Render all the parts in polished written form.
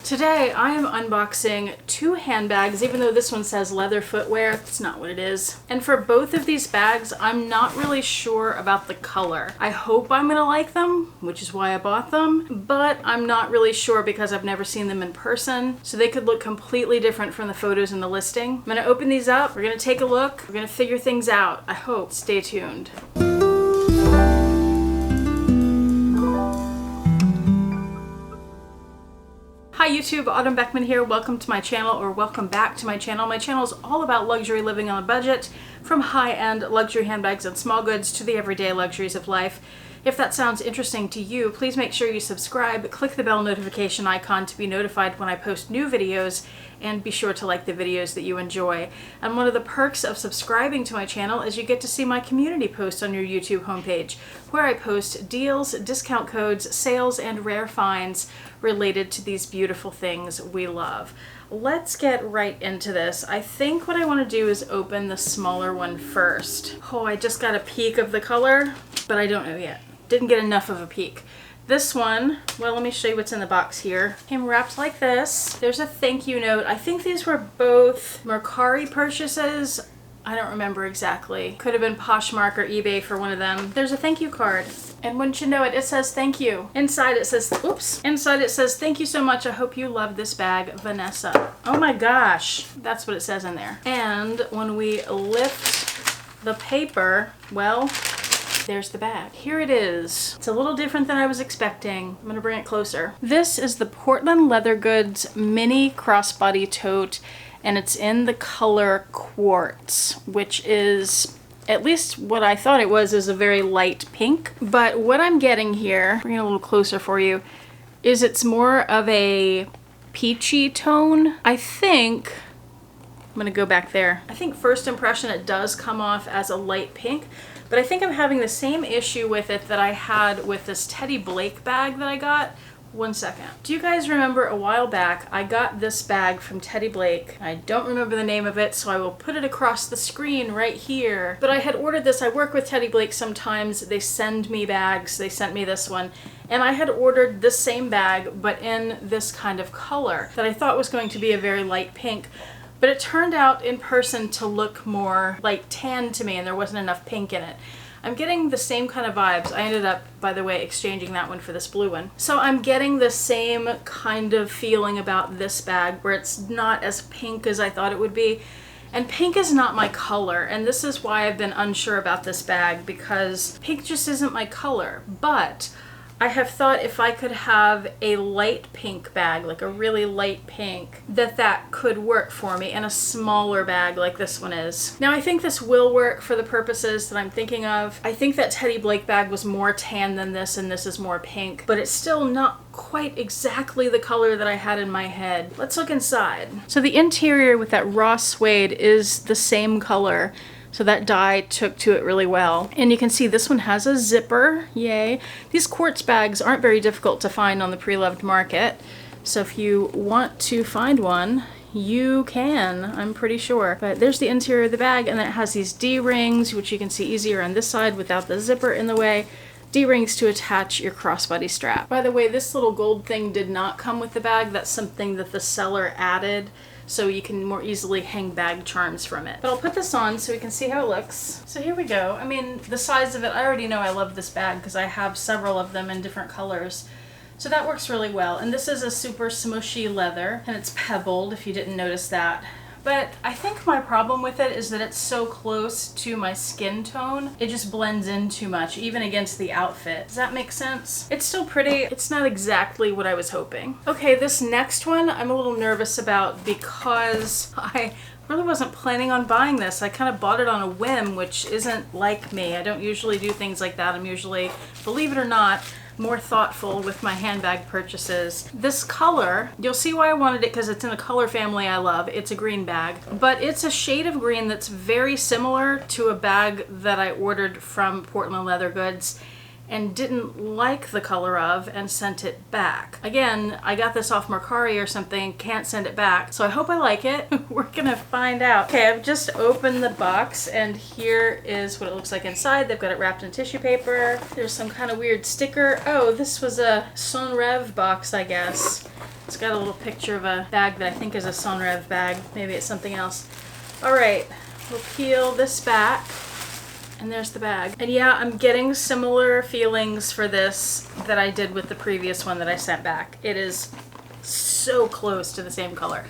Today I am unboxing two handbags, even though this one says leather footwear. It's not what it is. And for both of these bags, I'm not really sure about the color. I hope I'm gonna like them, which is why I bought them, but I'm not really sure because I've never seen them in person. So they could look completely different from the photos in the listing. I'm gonna open these up, we're gonna take a look, we're gonna figure things out. I hope. Stay tuned. Hi YouTube, Autumn Beckman here. Welcome to my channel, or welcome back to my channel. My channel is all about luxury living on a budget, from high-end luxury handbags and small goods to the everyday luxuries of life. If that sounds interesting to you, please make sure you subscribe, click the bell notification icon to be notified when I post new videos, and be sure to like the videos that you enjoy. And one of the perks of subscribing to my channel is you get to see my community post on your YouTube homepage, where I post deals, discount codes, sales, and rare finds related to these beautiful things we love. Let's get right into this. I think what I want to do is open the smaller one first. Oh, I just got a peek of the color, but I don't know yet. Didn't get enough of a peek. This one, well, let me show you what's in the box here. Came wrapped like this. There's a thank you note. I think these were both Mercari purchases. I don't remember exactly. Could have been Poshmark or eBay for one of them. There's a thank you card. And wouldn't you know it, it says thank you. Inside it says, oops. Inside it says, thank you so much. I hope you love this bag, Vanessa. Oh my gosh. That's what it says in there. And when we lift the paper, well, there's the bag. Here it is. It's a little different than I was expecting. I'm gonna bring it closer. This is the Portland Leather Goods mini crossbody tote, and it's in the color quartz, which is, at least what I thought it was, is a very light pink. But what I'm getting here, bring it a little closer for you, is it's more of a peachy tone. I think, I'm gonna go back there. I think first impression it does come off as a light pink, but I think I'm having the same issue with it that I had with this Teddy Blake bag that I got. One second. Do you guys remember a while back I got this bag from Teddy Blake? I don't remember the name of it, so I will put it across the screen right here. But I had ordered this. I work with Teddy Blake sometimes. They send me bags. They sent me this one. And I had ordered this same bag, but in this kind of color that I thought was going to be a very light pink. But it turned out in person to look more like tan to me, and there wasn't enough pink in it. I'm getting the same kind of vibes. I ended up, by the way, exchanging that one for this blue one. So I'm getting the same kind of feeling about this bag, where it's not as pink as I thought it would be. And pink is not my color, and this is why I've been unsure about this bag, because pink just isn't my color. But I have thought if I could have a light pink bag, like a really light pink, that could work for me in a smaller bag like this one is. Now I think this will work for the purposes that I'm thinking of. I think that Teddy Blake bag was more tan than this, and this is more pink, but it's still not quite exactly the color that I had in my head. Let's look inside. So the interior with that raw suede is the same color. So that dye took to it really well. And you can see this one has a zipper, yay. These quartz bags aren't very difficult to find on the pre-loved market. So if you want to find one, you can, I'm pretty sure. But there's the interior of the bag, and then it has these D-rings, which you can see easier on this side without the zipper in the way. D-rings to attach your crossbody strap. By the way, this little gold thing did not come with the bag. That's something that the seller added, so you can more easily hang bag charms from it. But I'll put this on so we can see how it looks. So here we go. I mean, the size of it, I already know I love this bag because I have several of them in different colors. So that works really well. And this is a super smushy leather, and it's pebbled, if you didn't notice that. But I think my problem with it is that it's so close to my skin tone, it just blends in too much, even against the outfit. Does that make sense? It's still pretty. It's not exactly what I was hoping. Okay, this next one I'm a little nervous about because I really wasn't planning on buying this. I kind of bought it on a whim, which isn't like me. I don't usually do things like that. I'm usually, believe it or not, more thoughtful with my handbag purchases. This color, you'll see why I wanted it, because it's in a color family I love. It's a green bag, but it's a shade of green that's very similar to a bag that I ordered from Portland Leather Goods and didn't like the color of and sent it back. Again, I got this off Mercari or something, can't send it back, so I hope I like it. We're gonna find out. Okay, I've just opened the box and here is what it looks like inside. They've got it wrapped in tissue paper. There's some kind of weird sticker. Oh, this was a Son Rev box, I guess. It's got a little picture of a bag that I think is a Sonrev bag. Maybe it's something else. All right, we'll peel this back. And there's the bag. And yeah, I'm getting similar feelings for this that I did with the previous one that I sent back. It is so close to the same color.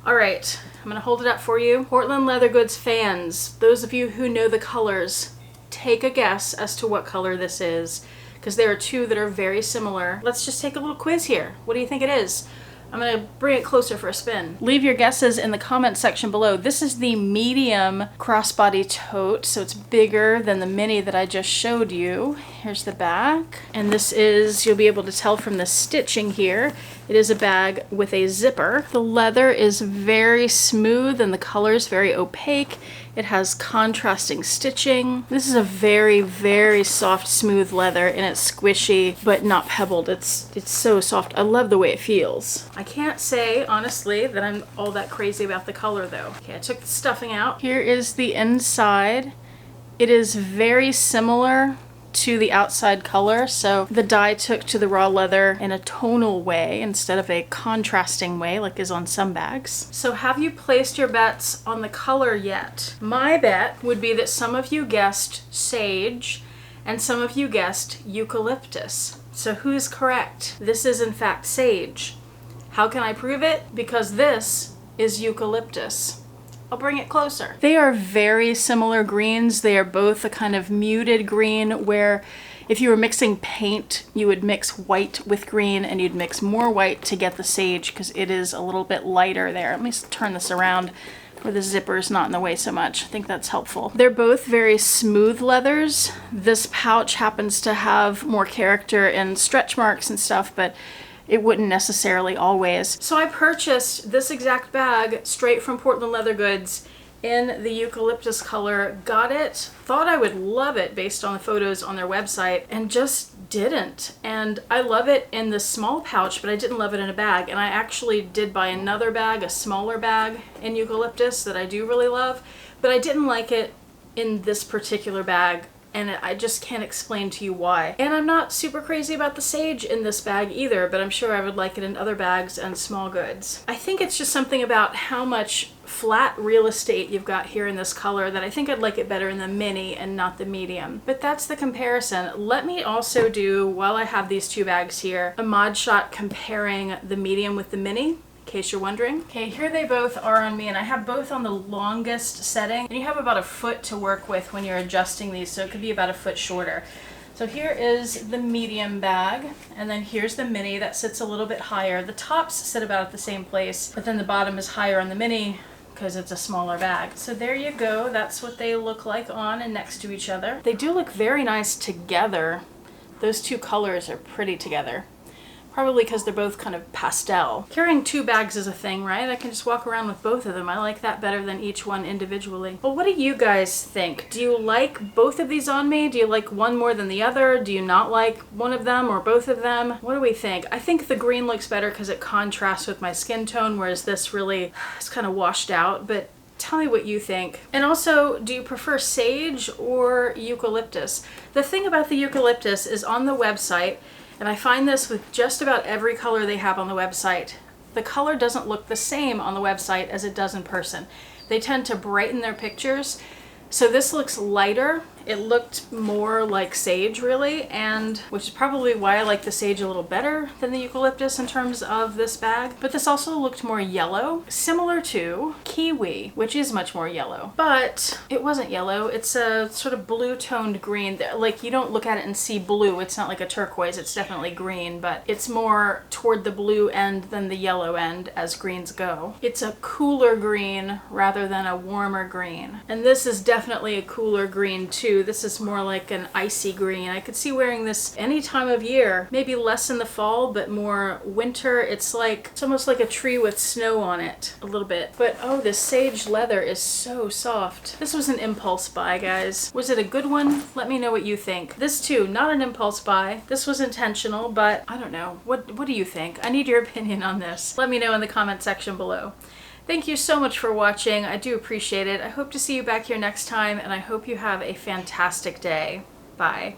All right, I'm gonna hold it up for you. Portland Leather Goods fans, those of you who know the colors, take a guess as to what color this is, because there are two that are very similar. Let's just take a little quiz here. What do you think it is? I'm gonna bring it closer for a spin. Leave your guesses in the comment section below. This is the medium crossbody tote, so it's bigger than the mini that I just showed you. Here's the back. And this is, you'll be able to tell from the stitching here, it is a bag with a zipper. The leather is very smooth and the color is very opaque. It has contrasting stitching. This is a very, very soft, smooth leather, and it's squishy, but not pebbled. It's so soft. I love the way it feels. I can't say, honestly, that I'm all that crazy about the color, though. Okay, I took the stuffing out. Here is the inside. It is very similar to the outside color, so the dye took to the raw leather in a tonal way instead of a contrasting way like is on some bags. So have you placed your bets on the color yet? My bet would be that some of you guessed sage and some of you guessed eucalyptus. So who's correct? This is in fact sage. How can I prove it? Because this is eucalyptus. I'll bring it closer. They are very similar greens. They are both a kind of muted green where if you were mixing paint, you would mix white with green and you'd mix more white to get the sage because it is a little bit lighter there. Let me turn this around where the zipper is not in the way so much. I think that's helpful. They're both very smooth leathers. This pouch happens to have more character and stretch marks and stuff, but it wouldn't necessarily always. So I purchased this exact bag straight from Portland Leather Goods in the eucalyptus color, got it, thought I would love it based on the photos on their website, and just didn't. And I love it in the small pouch, but I didn't love it in a bag. And I actually did buy another bag, a smaller bag in eucalyptus that I do really love, but I didn't like it in this particular bag. And I just can't explain to you why. And I'm not super crazy about the sage in this bag either, but I'm sure I would like it in other bags and small goods. I think it's just something about how much flat real estate you've got here in this color that I think I'd like it better in the mini and not the medium. But that's the comparison. Let me also do, while I have these two bags here, a mod shot comparing the medium with the mini. In case you're wondering. Okay, here they both are on me, and I have both on the longest setting, and you have about a foot to work with when you're adjusting these, so it could be about a foot shorter. So here is the medium bag, and then here's the mini that sits a little bit higher. The tops sit about at the same place, but then the bottom is higher on the mini because it's a smaller bag. So there you go, that's what they look like on and next to each other. They do look very nice together. Those two colors are pretty together. Probably because they're both kind of pastel. Carrying two bags is a thing, right? I can just walk around with both of them. I like that better than each one individually. Well, what do you guys think? Do you like both of these on me? Do you like one more than the other? Do you not like one of them or both of them? What do we think? I think the green looks better because it contrasts with my skin tone, whereas this really is kind of washed out, but tell me what you think. And also, do you prefer sage or eucalyptus? The thing about the eucalyptus is on the website, and I find this with just about every color they have on the website, the color doesn't look the same on the website as it does in person. They tend to brighten their pictures. So this looks lighter. It looked more like sage really, and which is probably why I like the sage a little better than the eucalyptus in terms of this bag. But this also looked more yellow, similar to kiwi, which is much more yellow. But it wasn't yellow. It's a sort of blue toned green. Like you don't look at it and see blue. It's not like a turquoise. It's definitely green, but it's more toward the blue end than the yellow end as greens go. It's a cooler green rather than a warmer green. And this is definitely a cooler green too. This is more like an icy green. I could see wearing this any time of year, maybe less in the fall, but more winter. It's almost like a tree with snow on it a little bit. But oh, this sage leather is so soft. This was an impulse buy, guys. Was it a good one? Let me know what you think. This too, not an impulse buy. This was intentional, but I don't know. What do you think? I need your opinion on this. Let me know in the comment section below. Thank you so much for watching. I do appreciate it. I hope to see you back here next time, and I hope you have a fantastic day. Bye.